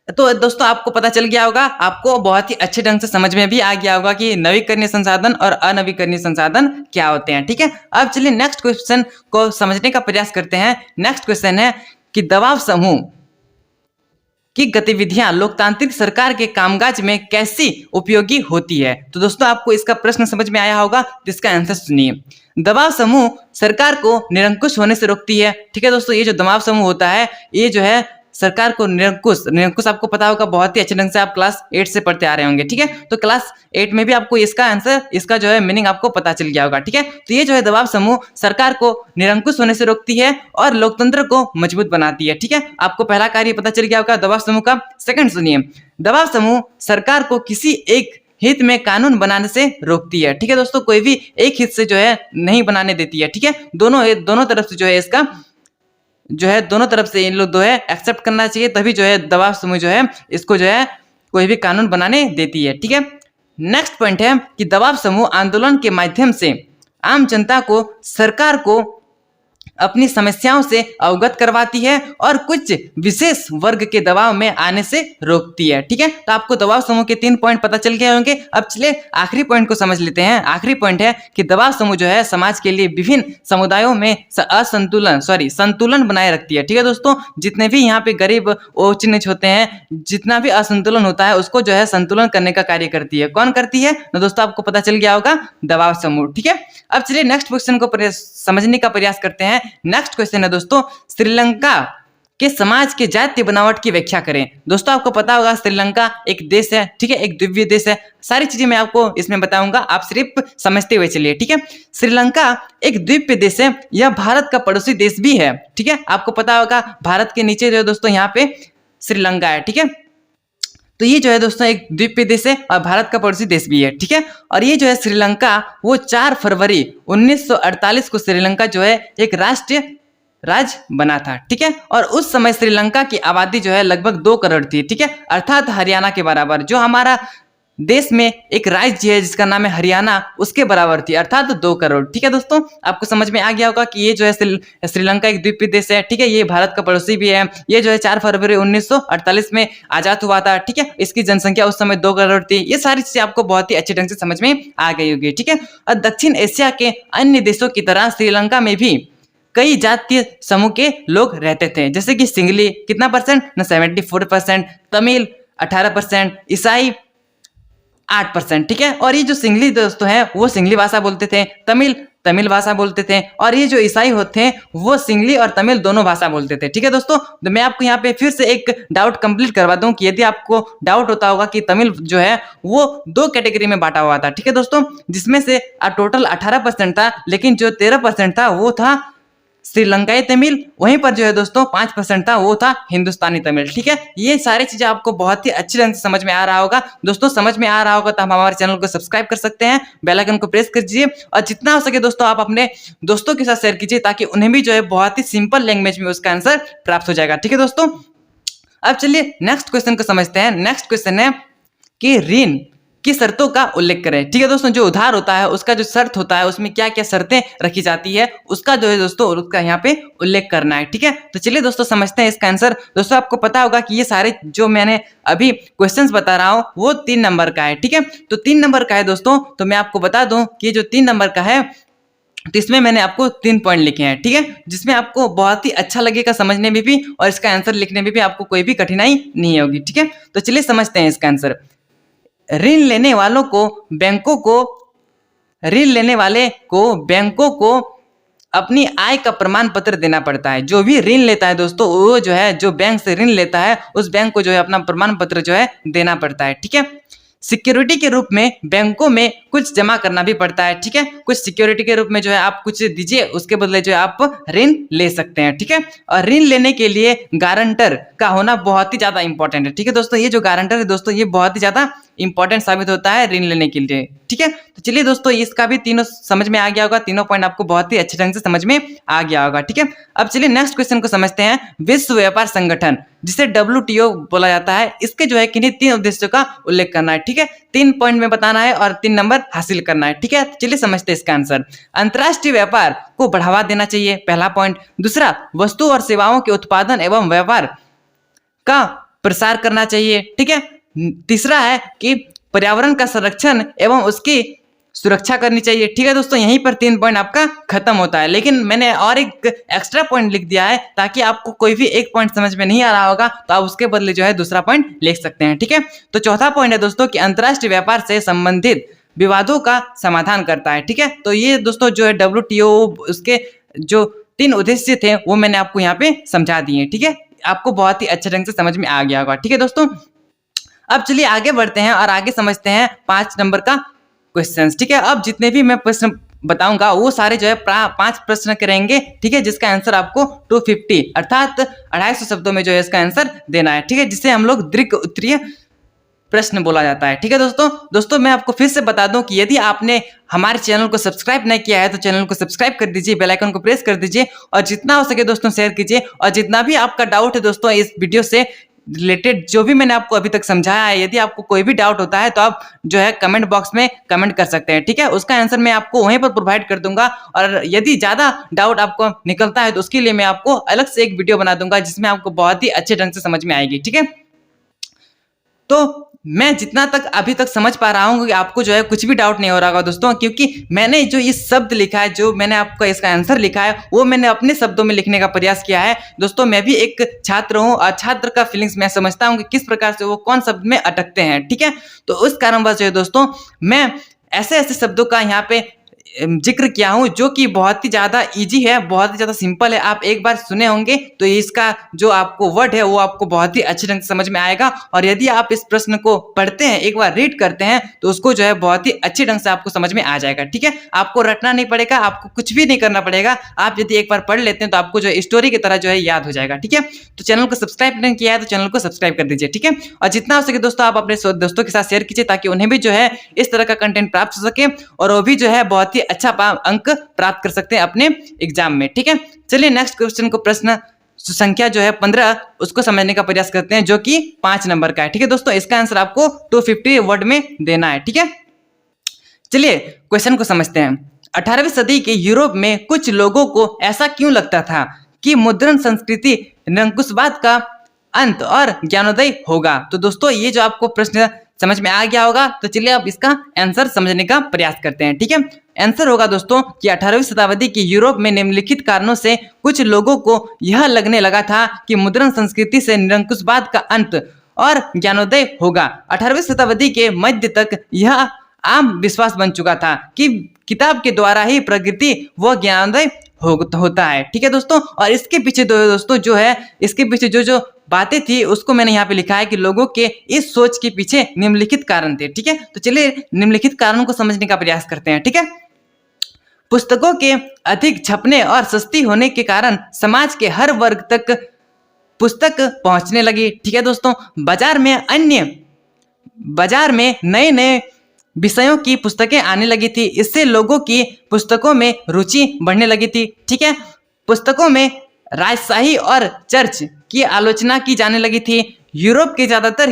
तो दोस्तों आपको पता चल गया होगा, आपको बहुत ही अच्छे ढंग से समझ में भी आ गया होगा कि नवीकरणीय संसाधन और अनवीकरणीय संसाधन क्या होते हैं। ठीक है, अब चलिए नेक्स्ट क्वेश्चन को समझने का प्रयास करते हैं। नेक्स्ट क्वेश्चन है कि दबाव समूह की गतिविधियां लोकतांत्रिक सरकार के कामकाज में कैसी उपयोगी होती है। तो दोस्तों आपको इसका प्रश्न समझ में आया होगा, तो इसका आंसर सुनिए। दबाव समूह सरकार को निरंकुश होने से रोकती है। ठीक है दोस्तों, ये जो दबाव समूह होता है ये जो है सरकार को निरंकुश आपको पता होगा, बहुत ही अच्छे ढंग से आप क्लास 8 से पढ़ते आ रहे होंगे। ठीक है, तो क्लास 8 में भी आपको इसका आंसर, इसका जो है मीनिंग आपको पता चल गया होगा। ठीक है, तो ये जो है दबाव समूह सरकार को निरंकुश होने से रोकती है और लोकतंत्र को मजबूत बनाती है। ठीक है, आपको पहला कार्य पता चल गया होगा दबाव समूह का। सेकंड सुनिए, दबाव समूह सरकार को किसी एक हित में कानून बनाने से रोकती है। ठीक है दोस्तों, कोई भी एक हित से जो है नहीं बनाने देती है। ठीक है, दोनों तरफ से जो है इसका जो है दोनों तरफ से इन लोग जो है एक्सेप्ट करना चाहिए, तभी जो है दबाव समूह जो है इसको जो है कोई भी कानून बनाने देती है। ठीक है, नेक्स्ट पॉइंट है कि दबाव समूह आंदोलन के माध्यम से आम जनता को सरकार को अपनी समस्याओं से अवगत करवाती है और कुछ विशेष वर्ग के दबाव में आने से रोकती है। ठीक है, तो आपको दबाव समूह के 3 पॉइंट पता चल गए होंगे। अब चलिए आखिरी पॉइंट को समझ लेते हैं। आखिरी पॉइंट है कि दबाव समूह जो है समाज के लिए विभिन्न समुदायों में संतुलन बनाए रखती है। ठीक है दोस्तों, जितने भी यहाँ पे गरीब ऊंच नीच होते हैं, जितना भी असंतुलन होता है उसको जो है संतुलन करने का कार्य करती है। कौन करती है? तो दोस्तों आपको पता चल गया होगा, दबाव समूह। ठीक है, अब चलिए नेक्स्ट क्वेश्चन को समझने का प्रयास करते हैं। नेक्स्ट क्वेश्चन है दोस्तों, श्रीलंका के समाज के जातीय बनावट की व्याख्या करें। दोस्तों आपको पता होगा श्रीलंका एक देश है। ठीक है, एक द्वीपीय देश है। सारी चीजें मैं आपको इसमें बताऊंगा, आप सिर्फ समझते हुए चलिए। ठीक है, श्रीलंका एक द्वीपीय देश है, यह भारत का पड़ोसी देश भी है। ठीक है, आपको पता होगा भारत के नीचे जो है दोस्तों यहाँ पे श्रीलंका है। ठीक है, तो ये जो है दोस्तों एक द्वीपीय देश है और भारत का पड़ोसी देश भी है। ठीक है, और ये जो है श्रीलंका वो 4 फरवरी 1948 को श्रीलंका जो है एक राष्ट्रीय राज्य बना था। ठीक है, और उस समय श्रीलंका की आबादी जो है लगभग 2 करोड़ थी। ठीक है, अर्थात हरियाणा के बराबर। जो हमारा देश में एक राज्य है जिसका नाम है हरियाणा, उसके बराबर थी, अर्थात 2 करोड़। ठीक है दोस्तों, आपको समझ में आ गया होगा कि ये जो है श्रीलंका एक द्वीपीय देश है। ठीक है, ये भारत का पड़ोसी भी है। ये जो है 4 फरवरी 1948 में आजाद हुआ था। ठीक है, इसकी जनसंख्या उस समय 2 करोड़ थी। ये सारी चीजें आपको बहुत ही अच्छे ढंग से समझ में आ गई होगी। ठीक है, और दक्षिण एशिया के अन्य देशों की तरह श्रीलंका में भी कई जातीय समूह के लोग रहते थे, जैसे कि सिंगली कितना परसेंट ना 74%, तमिल 18%, ईसाई 8%। ठीक है, और ये जो सिंगली दोस्तों हैं वो सिंगली भाषा बोलते थे, तमिल भाषा बोलते थे, और ये जो ईसाई होते हैं वो सिंगली और तमिल दोनों भाषा बोलते थे। ठीक है दोस्तों, तो मैं आपको यहाँ पे फिर से एक डाउट कंप्लीट करवा दूं कि यदि आपको डाउट होता होगा कि तमिल जो है वो 2 कैटेगरी में बांटा हुआ था। ठीक है दोस्तों, जिसमें से टोटल 18% था, लेकिन जो 13% था वो था श्रीलंकाई तमिल, वहीं पर जो है दोस्तों 5% था वो था हिंदुस्तानी तमिल। ठीक है, ये सारी चीजें आपको बहुत ही अच्छी ढंग से समझ में आ रहा होगा। दोस्तों समझ में आ रहा होगा तो हम हमारे चैनल को सब्सक्राइब कर सकते हैं, बेल आइकन को प्रेस कर दीजिए और जितना हो सके दोस्तों आप अपने दोस्तों के साथ शेयर कीजिए ताकि उन्हें भी जो है बहुत ही सिंपल लैंग्वेज में उसका आंसर प्राप्त हो जाएगा। ठीक है दोस्तों, अब चलिए नेक्स्ट क्वेश्चन को समझते हैं। नेक्स्ट क्वेश्चन है कि ऋण की शर्तों का उल्लेख करें। ठीक है दोस्तों, जो उधार होता है उसका जो शर्त होता है उसमें क्या क्या शर्तें रखी जाती है उसका जो है दोस्तों उसका यहाँ पे उल्लेख करना है। ठीक है, तो चलिए दोस्तों समझते हैं इसका आंसर। दोस्तों आपको पता होगा कि ये सारे जो मैंने अभी क्वेश्चंस बता रहा हूँ वो 3 नंबर का है। ठीक है, तो 3 नंबर का है दोस्तों, तो मैं आपको बता दूं कि ये जो 3 नंबर का है तो इसमें मैंने आपको 3 पॉइंट लिखे हैं। ठीक है, जिसमें आपको बहुत ही अच्छा लगेगा समझने में भी और इसका आंसर लिखने में भी आपको कोई भी कठिनाई नहीं होगी। ठीक है, तो चलिए समझते हैं इसका आंसर। ऋण लेने वालों को बैंकों को ऋण लेने वाले को बैंकों को अपनी आय का प्रमाण पत्र देना पड़ता है। जो भी ऋण लेता है दोस्तों वो जो है जो बैंक से ऋण लेता है उस बैंक को जो है अपना प्रमाण पत्र जो है देना पड़ता है। ठीक है, सिक्योरिटी के रूप में बैंकों में कुछ जमा करना भी पड़ता है। ठीक है, कुछ सिक्योरिटी के रूप में जो है आप कुछ दीजिए, उसके बदले जो है आप ऋण ले सकते हैं। ठीक है, और ऋण लेने के लिए गारंटर का होना बहुत ही ज्यादा इंपॉर्टेंट है। ठीक है दोस्तों, ये जो गारंटर है दोस्तों ये बहुत ही ज्यादा इंपॉर्टेंट साबित होता है ऋण लेने के लिए। ठीक है, तो चलिए दोस्तों इसका भी तीनों समझ में आ गया होगा, तीनों पॉइंट आपको बहुत ही अच्छे ढंग से समझ में आ गया होगा। ठीक है, अब चलिए नेक्स्ट क्वेश्चन को समझते हैं। विश्व व्यापार संगठन जिसे WTO बोला जाता है, इसके जो है किन्हीं 3 उद्देश्यों का उल्लेख करना है। ठीक है, 3 पॉइंट में बताना है और 3 नंबर हासिल करना है। ठीक है, चलिए समझते हैं इसका आंसर। अंतरराष्ट्रीय व्यापार को बढ़ावा देना चाहिए, पहला पॉइंट। दूसरा, वस्तु और सेवाओं के उत्पादन एवं व्यापार का प्रसार करना चाहिए। ठीक है, तीसरा है कि पर्यावरण का संरक्षण एवं उसकी सुरक्षा करनी चाहिए। ठीक है दोस्तों, यहीं पर 3 पॉइंट आपका खत्म होता है, लेकिन मैंने और एक एक्स्ट्रा पॉइंट लिख दिया है ताकि आपको कोई भी एक पॉइंट समझ में नहीं आ रहा होगा तो आप उसके बदले जो है दूसरा पॉइंट लिख सकते हैं। ठीक है, तो चौथा पॉइंट है दोस्तों कि अंतरराष्ट्रीय व्यापार से संबंधित विवादों का समाधान करता है। ठीक है, तो ये दोस्तों जो है WTO उसके जो 3 उद्देश्य थे वो मैंने आपको यहाँ पे समझा दिए। ठीक है, आपको बहुत ही अच्छे ढंग से समझ में आ गया होगा। ठीक है दोस्तों, अब चलिए आगे बढ़ते हैं और आगे समझते हैं 5 नंबर का क्वेश्चंस। ठीक है, अब जितने भी मैं प्रश्न बताऊंगा वो सारे जो है 5 प्रश्न करेंगे। ठीक है, जिसका आंसर आपको 250 अर्थात 250 शब्दों में जो है इसका आंसर देना है। ठीक है, जिसे हम लोग दीर्घ उत्तरीय प्रश्न बोला जाता है। ठीक है दोस्तों मैं आपको फिर से बता दूं कि यदि आपने हमारे चैनल को सब्सक्राइब नहीं किया है तो चैनल को सब्सक्राइब कर दीजिए, बेल आइकन को प्रेस कर दीजिए और जितना हो सके दोस्तों शेयर कीजिए। और जितना भी आपका डाउट है दोस्तों इस वीडियो से रिलेटेड जो भी मैंने आपको अभी तक समझाया है, यदि आपको कोई भी डाउट होता है तो आप जो है कमेंट बॉक्स में कमेंट कर सकते हैं। ठीक है, उसका आंसर मैं आपको वहीं पर प्रोवाइड कर दूंगा और यदि ज्यादा डाउट आपको निकलता है तो उसके लिए मैं आपको अलग से एक वीडियो बना दूंगा जिसमें आपको बहुत ही अच्छे ढंग से समझ में आएगी। ठीक है, तो मैं जितना तक अभी तक समझ पा रहा हूँ कि आपको जो है कुछ भी डाउट नहीं हो रहा होगा दोस्तों, क्योंकि मैंने जो ये शब्द लिखा है, जो मैंने आपको इसका आंसर लिखा है वो मैंने अपने शब्दों में लिखने का प्रयास किया है। दोस्तों मैं भी एक छात्र हूँ और छात्र का फीलिंग्स मैं समझता हूँ कि किस प्रकार से वो कौन शब्द में अटकते हैं। ठीक है, तो उस कारणवश जो है दोस्तों मैं ऐसे ऐसे शब्दों का यहाँ पे जिक्र किया हूं जो कि बहुत ही ज्यादा इजी है, बहुत ही ज्यादा सिंपल है। आप एक बार सुने होंगे तो इसका जो आपको वर्ड है वो आपको बहुत ही अच्छे ढंग से समझ में आएगा और यदि आप इस प्रश्न को पढ़ते हैं, एक बार रीड करते हैं तो उसको जो है बहुत ही अच्छे ढंग से आपको समझ में आ जाएगा। ठीक है, आपको रटना नहीं पड़ेगा, आपको कुछ भी नहीं करना पड़ेगा। आप यदि एक बार पढ़ लेते हैं तो आपको जो है स्टोरी की तरह जो है याद हो जाएगा। ठीक है, तो चैनल को सब्सक्राइब नहीं किया है तो चैनल को सब्सक्राइब कर दीजिए। ठीक है, और जितना हो सके दोस्तों आप अपने दोस्तों के साथ शेयर कीजिए ताकि उन्हें भी जो है इस तरह का कंटेंट प्राप्त हो सके और वो भी जो है बहुत ही अच्छा अंक प्राप्त कर सकते हैं अपने एग्जाम में। ठीक है, चलिए नेक्स्ट क्वेश्चन को प्रश्न संख्या जो है 15 उसको समझने का प्रयास करते हैं जो कि 5 नंबर का है। ठीक है दोस्तों, इसका आंसर आपको 250 वर्ड में देना है। ठीक है, चलिए क्वेश्चन को समझते हैं। 18वीं सदी के यूरोप में कुछ लोगों को ऐसा क्यों लगता था कि मुद्रण संस्कृति निरंकुशवाद का अंत और ज्ञानोदय होगा। तो दोस्तों ये जो आपको प्रश्न समझ में आ गया होगा तो चलिए अब इसका आंसर समझने का प्रयास करते हैं। ठीक है, आंसर होगा दोस्तों कि 18वीं शताब्दी के यूरोप में निम्नलिखित कारणों से कुछ लोगों को यह लगने लगा था कि मुद्रण संस्कृति से निरंकुशवाद का अंत और ज्ञानोदय होगा। 18वीं शताब्दी के मध्य तक यह आम विश्वास बन चुका था कि किताब के द्वारा ही प्रगति व ज्ञानोदय होता है। ठीक है दोस्तों, और इसके पीछे दोस्तों जो है इसके पीछे जो बातें थी उसको मैंने यहाँ पे लिखा है कि लोगों के इस सोच के पीछे निम्नलिखित कारण थे। ठीक है, तो चलिए निम्नलिखित कारणों को समझने का प्रयास करते हैं। ठीक है, पुस्तकों के अधिक छपने और सस्ती होने के कारण समाज के हर वर्ग तक पुस्तक पहुंचने लगी। ठीक है दोस्तों, बाजार में नए नए विषयों की पुस्तकें आने लगी थी। इससे लोगों की पुस्तकों में रुचि बढ़ने लगी थी। ठीक है, पुस्तकों में राजशाही और चर्च की आलोचना की जाने लगी थी। यूरोप के ज्यादातर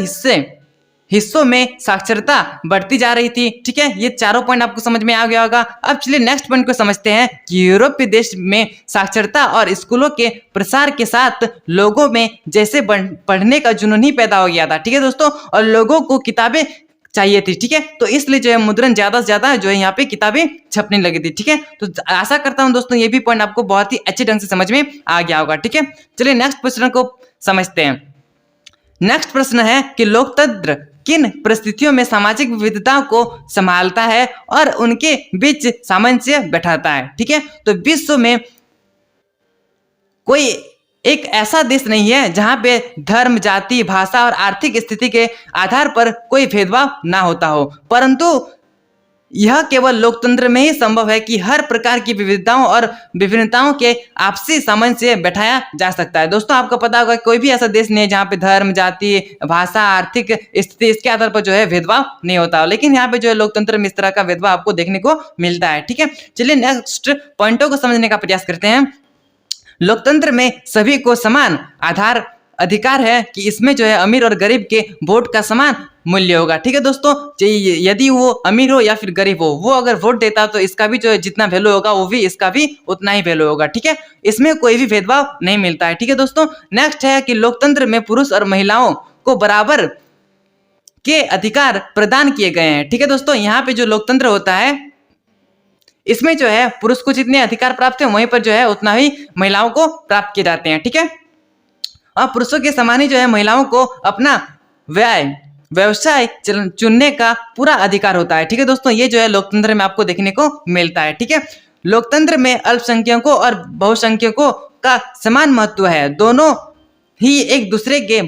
हिस्सों में साक्षरता बढ़ती जा रही थी। ठीक है, ये चारों पॉइंट आपको समझ में आ गया होगा। अब चलिए नेक्स्ट पॉइंट को समझते हैं कि यूरोपीय देश में साक्षरता और स्कूलों के प्रसार के साथ लोगों में जैसे पढ़ने का जुनून ही पैदा हो गया था। ठीक है दोस्तों, और लोगों को किताबें चाहिए थी। ठीक है, तो इसलिए जो है मुद्रण ज्यादा से ज्यादा जो है यहाँ पे किताबें छपने लगी थी। ठीक है, तो आशा करता हूँ दोस्तों ये भी पॉइंट आपको बहुत ही अच्छे ढंग से समझ में आ गया होगा। ठीक है, चलिए नेक्स्ट प्रश्न को समझते हैं। नेक्स्ट प्रश्न है कि लोकतंत्र किन परिस्थितियों में सामाजिक विविधताओं को संभालता है और उनके बीच सामंजस्य बैठाता है। ठीक है, तो विश्व में कोई एक ऐसा देश नहीं है जहां पे धर्म, जाति, भाषा और आर्थिक स्थिति के आधार पर कोई भेदभाव ना होता हो, परंतु यह केवल लोकतंत्र में ही संभव है कि हर प्रकार की विविधताओं और विभिन्नताओं के आपसी सामंजस्य बैठाया जा सकता है। दोस्तों आपको पता होगा कोई भी ऐसा देश नहीं है जहाँ पे धर्म, जाति, भाषा, आर्थिक स्थिति इसके आधार पर जो है भेदभाव नहीं होता, लेकिन यहाँ पे जो है लोकतंत्र में इस तरह का भेदभाव आपको देखने को मिलता है। ठीक है, चलिए नेक्स्ट पॉइंटों को समझने का प्रयास करते हैं। लोकतंत्र में सभी को समान अधिकार है कि इसमें जो है अमीर और गरीब के वोट का समान मूल्य होगा। ठीक है दोस्तों, यदि वो अमीर हो या फिर गरीब हो, वो अगर वोट देता तो इसका भी जो है जितना वैल्यू होगा वो भी इसका भी उतना ही वैल्यू होगा। ठीक है, इसमें कोई भी भेदभाव नहीं मिलता है। ठीक है दोस्तों, नेक्स्ट है कि लोकतंत्र में पुरुष और महिलाओं को बराबर के अधिकार प्रदान किए गए हैं। ठीक है दोस्तों, यहाँ पे जो लोकतंत्र होता है इसमें जो है पुरुष को जितने अधिकार प्राप्त है वहीं पर जो है उतना ही महिलाओं को प्राप्त किए जाते हैं। ठीक है, और पुरुषों के समान ही जो है महिलाओं को अपना व्यवसाय चुनने का पूरा अधिकार होता है। ठीक है दोस्तों, ये जो है लोकतंत्र में आपको देखने को मिलता है। ठीक है, लोकतंत्र में अल्पसंख्यकों और बहुसंख्यकों का समान महत्व है। दोनों ही एक दूसरे के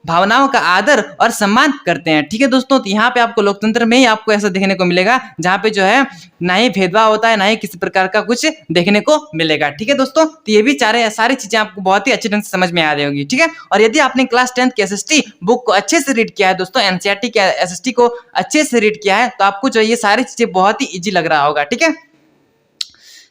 भावनाओं का आदर और सम्मान करते हैं। ठीक है दोस्तों, तो यहाँ पे आपको लोकतंत्र में ही आपको ऐसा देखने को मिलेगा जहाँ पे जो है ना ही भेदभाव होता है, ना ही किसी प्रकार का कुछ देखने को मिलेगा। ठीक है दोस्तों, तो ये भी सारी चीजें आपको बहुत ही अच्छे ढंग से समझ में आ रही होगी। ठीक है, और यदि आपने क्लास 10 की एसएसटी बुक को अच्छे से रीड किया है दोस्तों, एनसीईआरटी के एसएसटी को अच्छे से रीड किया है, तो आपको जो ये सारी चीजें बहुत ही ईजी लग रहा होगा। ठीक है,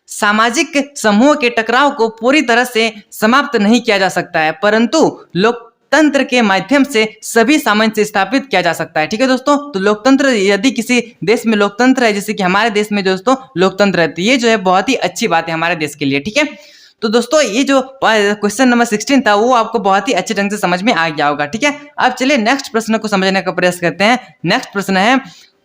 सामाजिक समूह के टकराव को पूरी तरह से समाप्त नहीं किया जा सकता है, परंतु लोकतंत्र के माध्यम से सभी सामंजस्य स्थापित किया जा सकता है। ठीक है दोस्तों, तो लोकतंत्र यदि किसी देश में लोकतंत्र है, जैसे कि हमारे देश में दोस्तों लोकतंत्र है, तो ये जो है बहुत ही अच्छी बात है हमारे देश के लिए। ठीक है, तो दोस्तों ये जो क्वेश्चन नंबर 16 था वो आपको बहुत ही अच्छे ढंग से समझ में आ गया होगा। ठीक है, अब चलिए नेक्स्ट प्रश्न को समझने का प्रयास करते हैं। नेक्स्ट प्रश्न है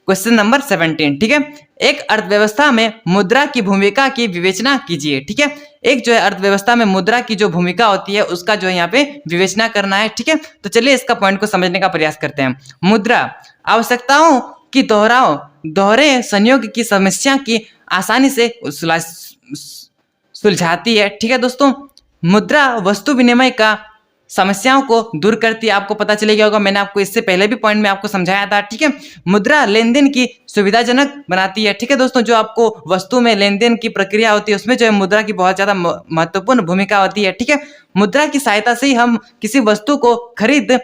क्वेश्चन नंबर 17। ठीक है, एक अर्थव्यवस्था में मुद्रा की भूमिका की विवेचना कीजिए। ठीक है, एक जो है अर्थव्यवस्था में मुद्रा की जो भूमिका होती है उसका जो है यहाँ पे विवेचना करना है। ठीक है, तो चलिए इसका पॉइंट को समझने का प्रयास करते हैं। मुद्रा आवश्यकताओं की दोहरे संयोग की समस्या की आसानी से सुलझाती है। ठीक है दोस्तों, मुद्रा वस्तु विनिमय का समस्याओं को दूर करती है। आपको पता चलेगा होगा, मैंने आपको इससे पहले भी पॉइंट में आपको समझाया था। ठीक है, मुद्रा लेन-देन की सुविधाजनक बनाती है। ठीक है दोस्तों, जो आपको वस्तु में लेन-देन की प्रक्रिया होती है उसमें जो है मुद्रा की बहुत ज्यादा महत्वपूर्ण भूमिका होती है। ठीक है, मुद्रा की सहायता से ही हम किसी वस्तु को खरीद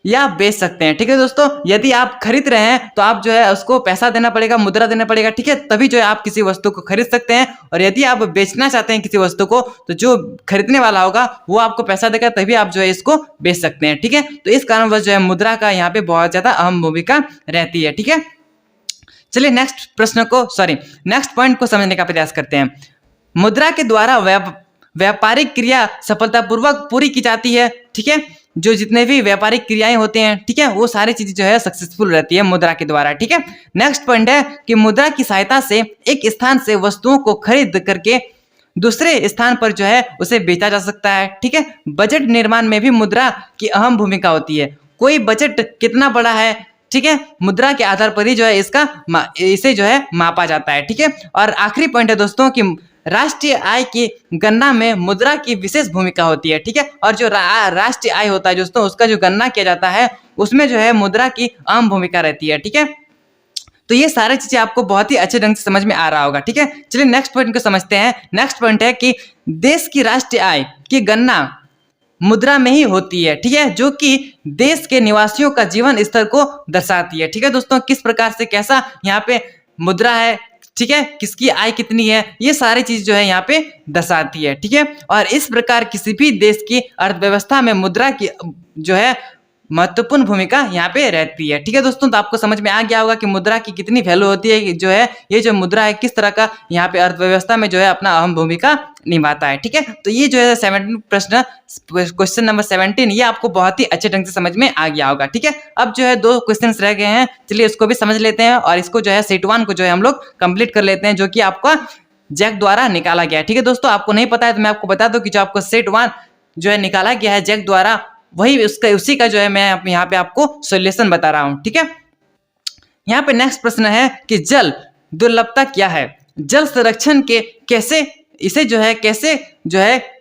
या बेच सकते हैं। ठीक है दोस्तों, यदि आप खरीद रहे हैं तो आप जो है उसको पैसा देना पड़ेगा, मुद्रा देना पड़ेगा। ठीक है, तभी जो है आप किसी वस्तु को खरीद सकते हैं, और यदि आप बेचना चाहते हैं किसी वस्तु को तो जो खरीदने वाला होगा वो आपको पैसा देगा, तभी आप जो है इसको बेच सकते हैं। ठीक है, तो इस कारणवश जो है मुद्रा का यहाँ पे बहुत ज्यादा अहम भूमिका रहती है। ठीक है, चलिए नेक्स्ट पॉइंट को समझने का प्रयास करते हैं। मुद्रा के द्वारा व्यापारिक क्रिया सफलतापूर्वक पूरी की जाती है। ठीक है, जो जितने भी व्यापारिक क्रियाएं होते हैं, ठीक है, वो सारी चीजें जो है सक्सेसफुल रहती है मुद्रा के द्वारा। ठीक है, नेक्स्ट पॉइंट है कि मुद्रा की सहायता से एक स्थान से वस्तुओं को खरीद करके दूसरे स्थान पर जो है उसे बेचा जा सकता है। ठीक है, बजट निर्माण में भी मुद्रा की अहम भूमिका होती है। कोई बजट कितना बड़ा है, ठीक है, मुद्रा के आधार पर ही जो है इसे जो है मापा जाता है। ठीक है, और आखिरी पॉइंट है दोस्तों कि राष्ट्रीय आय की गणना में मुद्रा की विशेष भूमिका होती है। ठीक है, और जो राष्ट्रीय आय होता है दोस्तों उसका जो गणना किया जाता है उसमें जो है मुद्रा की अहम भूमिका रहती है। ठीक है, तो ये सारी चीजें आपको बहुत ही अच्छे ढंग से समझ में आ रहा होगा। ठीक है, चलिए नेक्स्ट पॉइंट को समझते हैं। नेक्स्ट पॉइंट है कि देश की राष्ट्रीय आय की गणना मुद्रा में ही होती है। ठीक है, जो कि देश के निवासियों का जीवन स्तर को दर्शाती है। ठीक है दोस्तों, किस प्रकार से कैसा यहाँ पे मुद्रा है, ठीक है, किसकी आय कितनी है, ये सारी चीज जो है यहाँ पे दर्शाती है। ठीक है, और इस प्रकार किसी भी देश की अर्थव्यवस्था में मुद्रा की जो है महत्वपूर्ण भूमिका यहाँ पे रहती है। ठीक है दोस्तों, तो आपको समझ में आ गया होगा कि मुद्रा की कितनी वैल्यू होती है, जो है ये जो मुद्रा है किस तरह का यहाँ पे अर्थव्यवस्था में जो है अपना अहम भूमिका निभाता है। ठीक है, तो ये जो है 17 प्रश्न, क्वेश्चन नंबर 17, ये आपको बहुत ही अच्छे ढंग से समझ में आ गया होगा। ठीक है, अब जो है 2 क्वेश्चन रह गए हैं, चलिए इसको भी समझ लेते हैं और इसको जो है सेट 1 को जो है हम लोग कंप्लीट कर लेते हैं, जो कि आपका जैक द्वारा निकाला गया है। ठीक है दोस्तों, आपको नहीं पता है तो मैं आपको बता दूं कि जो आपको सेट 1 जो है निकाला गया है जैक द्वारा, वही उसका उसी का जो है मैं यहाँ पे आपको सॉल्यूशन बता रहा हूँ। ठीक है, यहाँ पे नेक्स्ट प्रश्न है कि जल दुर्लभता क्या है, जल संरक्षण के कैसे इसे जो है कैसे जो है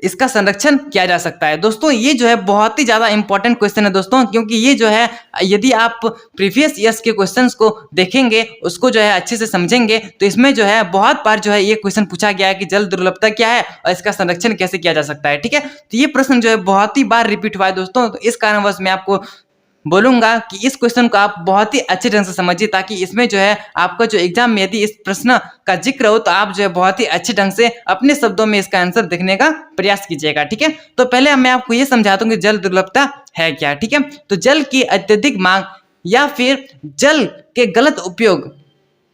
इसका संरक्षण किया जा सकता है। दोस्तों ये जो है बहुत ही ज्यादा इंपॉर्टेंट क्वेश्चन है दोस्तों, क्योंकि ये जो है यदि आप प्रीवियस ईयर्स के क्वेश्चंस को देखेंगे, उसको जो है अच्छे से समझेंगे, तो इसमें जो है बहुत बार जो है ये क्वेश्चन पूछा गया है कि जल दुर्लभता क्या है और इसका संरक्षण कैसे किया जा सकता है। ठीक है, तो ये प्रश्न जो है बहुत ही बार रिपीट हुआ है दोस्तों, तो इस कारणवश मैं आपको बोलूंगा कि इस क्वेश्चन को आप बहुत ही अच्छे ढंग से समझिए, ताकि इसमें जो है आपका जो एग्जाम में यदि इस प्रश्न का जिक्र हो तो आप जो है बहुत ही अच्छे ढंग से अपने शब्दों में इसका आंसर देखने का प्रयास कीजिएगा। ठीक है, तो पहले मैं आपको ये समझाता हूँ कि जल दुर्लभता है क्या। ठीक है, तो जल की अत्यधिक मांग या फिर जल के गलत उपयोग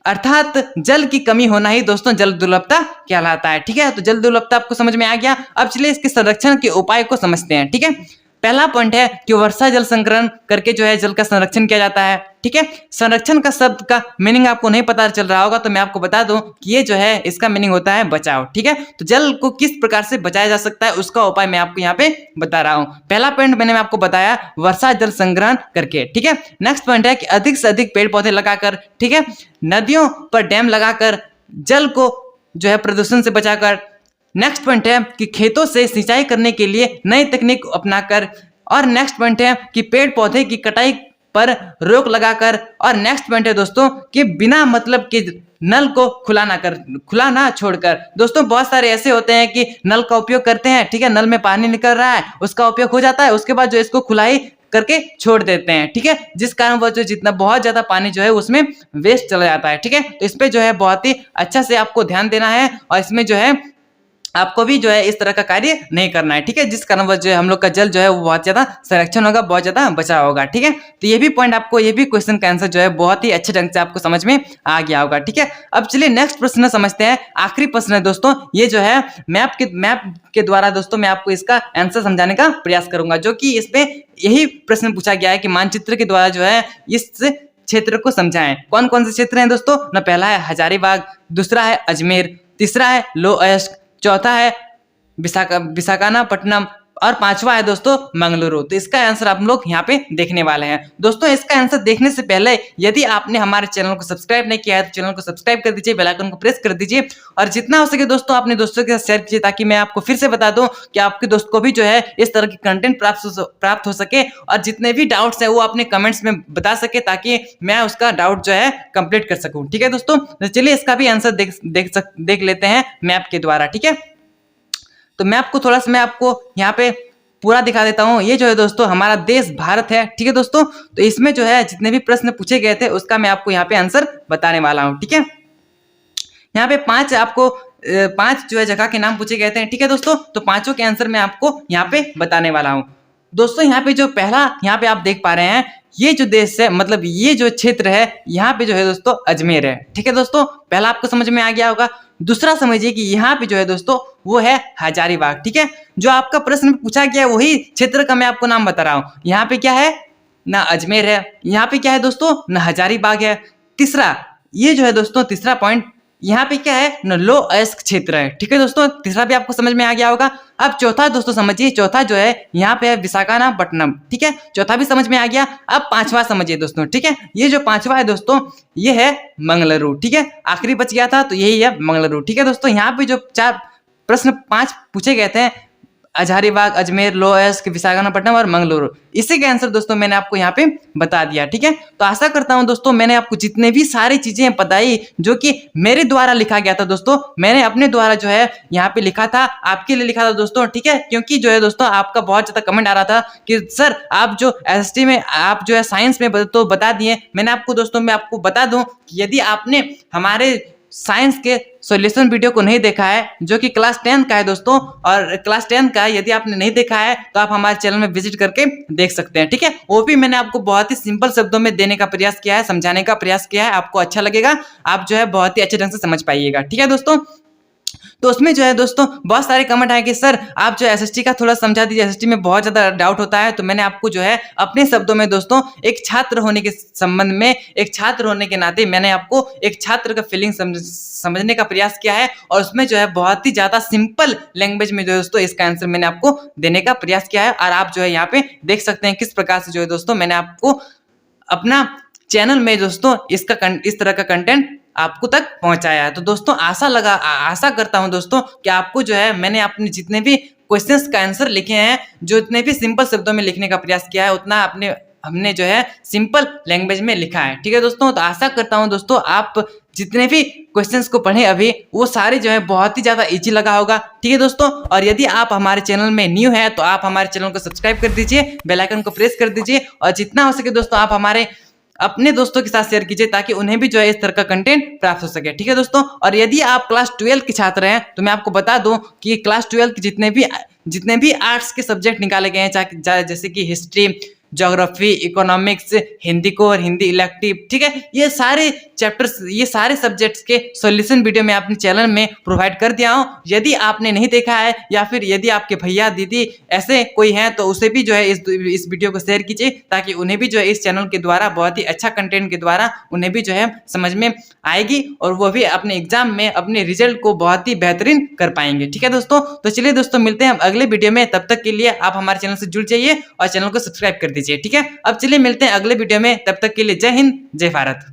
अर्थात जल की कमी होना ही दोस्तों जल दुर्लभता कहलाता है। ठीक है, तो जल दुर्लभता आपको समझ में आ गया। अब चलिए इसके संरक्षण के उपाय को समझते हैं। ठीक है, पहला पॉइंट है कि वर्षा जल संग्रहण करके जो है जल का संरक्षण किया जाता है। ठीक है, संरक्षण का शब्द का मीनिंग आपको नहीं पता चल रहा होगा तो मैं आपको बता दूं कि ये जो है इसका मीनिंग होता है बचाव। ठीक है, तो जल को किस प्रकार से बचाया जा सकता है उसका उपाय मैं आपको यहाँ पे बता रहा हूँ। पहला पॉइंट मैंने आपको बताया वर्षा जल संग्रहण करके। ठीक है, नेक्स्ट पॉइंट है कि अधिक से अधिक पेड़ पौधे लगाकर, ठीक है, नदियों पर डैम लगाकर जल को जो है प्रदूषण से बचाकर। नेक्स्ट पॉइंट है कि खेतों से सिंचाई करने के लिए नई तकनीक अपनाकर। और नेक्स्ट पॉइंट है कि पेड़ पौधे की कटाई पर रोक लगाकर। और नेक्स्ट पॉइंट है दोस्तों कि बिना मतलब के नल को खुला ना छोड़कर। दोस्तों बहुत सारे ऐसे होते हैं कि नल का उपयोग करते हैं, ठीक है, नल में पानी निकल रहा है, उसका उपयोग हो जाता है, उसके बाद जो इसको खुलाई करके छोड़ देते हैं। ठीक है, जिस कारण वो जो जितना बहुत ज्यादा पानी जो है उसमें वेस्ट चला जाता है। ठीक है, तो इस पे जो है बहुत ही अच्छा से आपको ध्यान देना है और इसमें जो है आपको भी जो है इस तरह का कार्य नहीं करना है। ठीक है, जिस कारण जो है हम लोग का जल जो है वो बहुत ज्यादा संरक्षण होगा, बहुत ज्यादा बचाव होगा। ठीक है, तो ये भी पॉइंट आपको, ये भी क्वेश्चन का आंसर जो है बहुत ही अच्छे ढंग से आपको समझ में आ गया होगा। ठीक है, अब चलिए नेक्स्ट प्रश्न समझते हैं। आखिरी प्रश्न है दोस्तों, ये जो है मैप के द्वारा दोस्तों मैं आपको इसका आंसर समझाने का प्रयास करूंगा, जो कि इसमें यही प्रश्न पूछा गया है कि मानचित्र के द्वारा जो है इस क्षेत्र को समझाएं। कौन कौन से क्षेत्र हैं दोस्तों? ना पहला है हजारीबाग, दूसरा है अजमेर, तीसरा है लोअयस्क, चौथा है विशाखापट्टनम और पांचवा है दोस्तों मंगलुरु। तो इसका आंसर आप लोग यहाँ पे देखने वाले हैं। दोस्तों इसका आंसर देखने से पहले यदि आपने हमारे चैनल को सब्सक्राइब नहीं किया है तो चैनल को सब्सक्राइब कर दीजिए, बेल आइकन को प्रेस कर दीजिए और जितना हो सके दोस्तों अपने दोस्तों के साथ शेयर कीजिए, ताकि मैं आपको फिर से बता दूं कि आपके दोस्त को भी जो है इस तरह की कंटेंट प्राप्त हो सके और जितने भी डाउट्स है वो अपने कमेंट्स में बता सके, ताकि मैं उसका डाउट जो है कंप्लीट कर सकूं। ठीक है दोस्तों, तो चलिए इसका भी आंसर देख लेते हैं मैप के द्वारा। ठीक है, तो मैं आपको थोड़ा सा मैं आपको यहाँ पे पूरा दिखा देता हूँ। ये जो है दोस्तों हमारा देश भारत है। ठीक है दोस्तों, तो इसमें जो है जितने भी प्रश्न पूछे गए थे उसका मैं आपको यहाँ पे आंसर बताने वाला हूँ। ठीक है, यहाँ पे 5 जो है जगह के नाम पूछे गए थे। ठीक है दोस्तों, तो पांचों के आंसर मैं आपको यहाँ पे बताने वाला हूँ। दोस्तों यहाँ पे जो पहला यहाँ पे आप देख पा रहे हैं, ये जो देश है मतलब ये जो क्षेत्र है यहाँ पे जो है दोस्तों अजमेर है। ठीक है दोस्तों, पहला आपको समझ में आ गया होगा। दूसरा समझिए कि यहाँ पे जो है दोस्तों वो है हजारीबाग। ठीक है, जो आपका प्रश्न पूछा गया है वही क्षेत्र का मैं आपको नाम बता रहा हूँ। यहाँ पे क्या है ना अजमेर है, यहाँ पे क्या है दोस्तों ना हजारीबाग है। तीसरा ये जो है दोस्तों तीसरा पॉइंट, यहाँ पे क्या है न लोअयस्क क्षेत्र है। ठीक है दोस्तों, तीसरा भी आपको समझ में आ गया होगा। अब चौथा दोस्तों समझिए, चौथा जो है यहाँ पे है विशाखापट्टनम। ठीक है, चौथा भी समझ में आ गया। अब पांचवा समझिए दोस्तों। ठीक है, ये जो पांचवा है दोस्तों ये है मंगलुरु। ठीक है, आखिरी बच गया था तो यही है मंगलुरु। ठीक है दोस्तों, यहाँ पे जो 5 प्रश्न पूछे गए थे हजारीबाग, अजमेर, लोहर्दगा, विशाखापट्टनम और मंगलुरु। इसी का आंसर दोस्तों मैंने आपको यहाँ पे बता दिया। ठीक है, तो आशा करता हूँ दोस्तों मैंने आपको जितने भी सारी चीजें बताई जो कि मेरे द्वारा लिखा गया था दोस्तों, मैंने अपने द्वारा जो है यहाँ पे लिखा था, आपके लिए लिखा था दोस्तों। ठीक है, क्योंकि जो है दोस्तों आपका बहुत ज्यादा कमेंट आ रहा था कि सर आप जो एसएसटी में आप जो है साइंस में तो बता दिए। मैंने आपको दोस्तों मैं आपको बता दूं कि यदि आपने हमारे साइंस के सॉल्यूशन वीडियो को नहीं देखा है जो कि क्लास 10 का है दोस्तों, और क्लास 10 का यदि आपने नहीं देखा है तो आप हमारे चैनल में विजिट करके देख सकते हैं। ठीक है, वो भी मैंने आपको बहुत ही सिंपल शब्दों में देने का प्रयास किया है, समझाने का प्रयास किया है, आपको अच्छा लगेगा, आप जो है बहुत ही अच्छे ढंग से समझ पाइएगा। ठीक है दोस्तों, तो उसमें जो है दोस्तों बहुत सारे कमेंट आए कि सर आप जो एसएसटी का थोड़ा समझा दीजिए, एसएसटी में बहुत ज़्यादा डाउट होता है। तो मैंने आपको जो है अपने शब्दों में दोस्तों एक छात्र होने के संबंध में, एक छात्र होने के नाते मैंने आपको एक छात्र का फीलिंग समझने का प्रयास किया है, और उसमें जो है बहुत ही ज़्यादा सिंपल लैंग्वेज में जो है दोस्तों इसका आंसर मैंने आपको देने का प्रयास किया है। और आप जो है यहाँ पे देख सकते हैं किस प्रकार से जो है दोस्तों मैंने आपको अपना चैनल में दोस्तों इस तरह का कंटेंट आपको तक पहुंचाया है। तो दोस्तों आशा करता हूं दोस्तों कि आपको जो है मैंने अपने जितने भी क्वेश्चंस का आंसर लिखे हैं, जो इतने भी सिंपल शब्दों में लिखने का प्रयास किया है, उतना हमने जो है सिंपल लैंग्वेज में लिखा है। ठीक है दोस्तों, तो आशा करता हूं दोस्तों आप जितने भी क्वेश्चंस को पढ़े अभी वो सारे जो है बहुत ही ज्यादा इजी लगा होगा। ठीक है दोस्तों, और यदि आप हमारे चैनल में न्यू है तो आप हमारे चैनल को सब्सक्राइब कर दीजिए, बेल आइकन को प्रेस कर दीजिए, और जितना हो सके दोस्तों आप हमारे अपने दोस्तों के साथ शेयर कीजिए ताकि उन्हें भी जो है इस तरह का कंटेंट प्राप्त हो सके। ठीक है दोस्तों, और यदि आप क्लास 12 के छात्र हैं तो मैं आपको बता दूं कि क्लास 12 के जितने भी आर्ट्स के सब्जेक्ट निकाले गए हैं, जैसे कि history, geography, economics, Hindi core, Hindi elective, ठीक है, ये सारे चैप्टर्स, ये सारे सब्जेक्ट्स के सॉल्यूशन वीडियो मैं अपने चैनल में प्रोवाइड कर दिया हूं। यदि आपने नहीं देखा है या फिर यदि आपके भैया दीदी ऐसे कोई हैं तो उसे भी जो है इस वीडियो को शेयर कीजिए ताकि उन्हें भी जो है इस चैनल के द्वारा बहुत ही अच्छा कंटेंट के द्वारा उन्हें भी जो है समझ में आएगी और वो भी अपने एग्जाम में अपने रिजल्ट को बहुत ही बेहतरीन कर पाएंगे। ठीक है दोस्तों, तो चलिए दोस्तों मिलते हैं हम अगले वीडियो में, तब तक के लिए आप हमारे चैनल से जुड़ जाइए और चैनल को सब्सक्राइब कर दीजिए। ठीक है, अब चलिए मिलते हैं अगले वीडियो में, तब तक के लिए जय हिंद, जय भारत।